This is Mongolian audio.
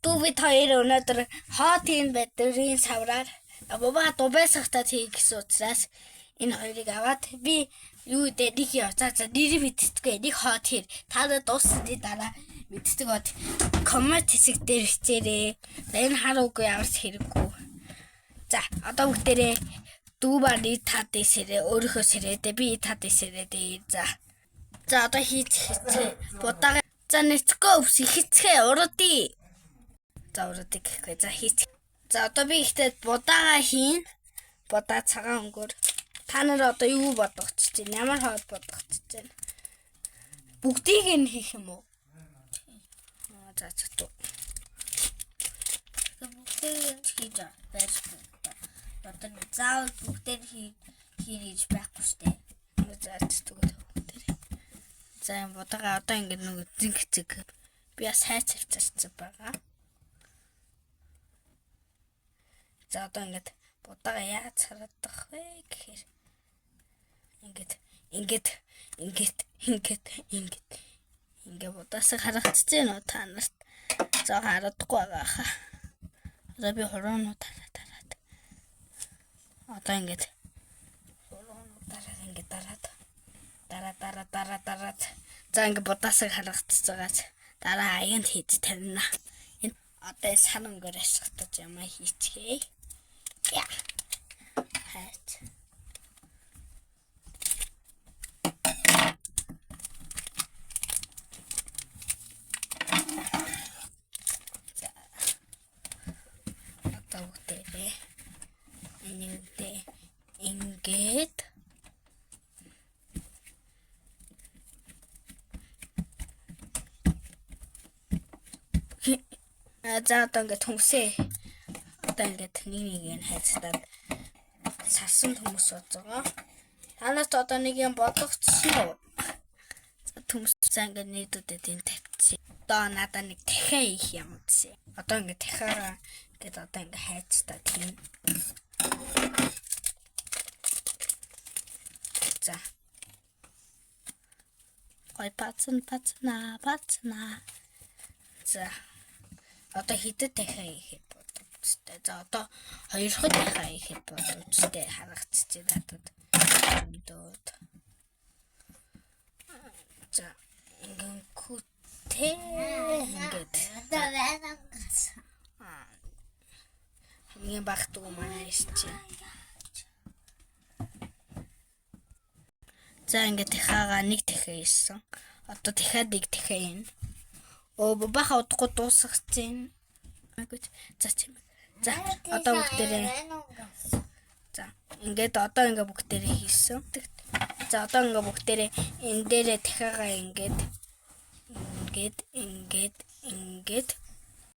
Дүүбит хоёр өнөөдөр хоотын бэдрийн савраар бабаа дубайсахтаа тийг гэсэн учраас энэ хоёрыг аваад би юу дээ нэг явцаа нэр мэдтгүй нэг хоот хэр та дуусны дараа мэддэг бод коммент хэсэг дээр хичээрээ. За энэ хараагүй ямар ч хэрэггүй. За одоо бүгдээрээ дүүбар нэг тад дэсэрээ өөрийнхөө сэрээдээ би тад дэсэрээ. За одоо хийцээ будаа. За нэцгөө өвс хийцгээ урдий. За урдий гэхгүй. За хийц. За одоо би ихтэй будаагаа хийн. Будаа цагаан өнгөөр. Та нар одоо юу бодох гэж байна? Ямар хоод бодох гэж байна? Бүгдийг нь хийх юм уу? За зөв. Бүгдийг хийж байж байна. Одоо заавал бүгдээр хийж байхгүй штэ. За зөв. За энэ будаагаа одоо ингэ нэг зингэцэг би бас хайц авчирсан байгаа. За одоо ингэ будаагаа яаж хараадах вэ гэхээр ингэ будаасаа харагдаж байна уу та нарт? За хараадахгүй байгаа хаа. Одоо би хорооноо тараад. Одоо ингэ хорооноо дараад. За ингэ будаасаа харагдаж байгаач. Дараа аянд хийж тарина. Энэ одоо сан өнгөөр ашиглаж ямаа хийчихээ. Я. Хайт. За. Одоо бүгдээ энэндээ ингээд за одоо ингээд хүмсээ. Одоо ингээд нэг хайцтаад сарсан хүмүүс болж байгаа. Танаас одоо нэг юм бодогдсон уу? Төмс ингээд нийтүүдэд энэ тавьчих. Одоо надаа нэг дахиа их юм үзье. Одоо ингээд дахиараа ингээд одоо ингээд хайцтаад тийм. За. Ой пацна. За. Одоо хидэд дахиа ихэд бодогдчихтэй. За одоо хоёр дахь дахиа ихэд бодогдчихтэй харагдчихжээ надад. За ингээд күтээ ингээд хамгийн багтгүй манай ирчээ. За ингээд дахиагаа нэг дахиа ирсэн. Одоо дахиад нэг дахиа ийн. Баха удахгүй дуусах чинь. За одоо бүгдээрээ. За ингээд одоо ингээд бүгдээрээ хийсэн. За одоо ингээд бүгдээрээ энэ дээрээ дахиагаа ингээд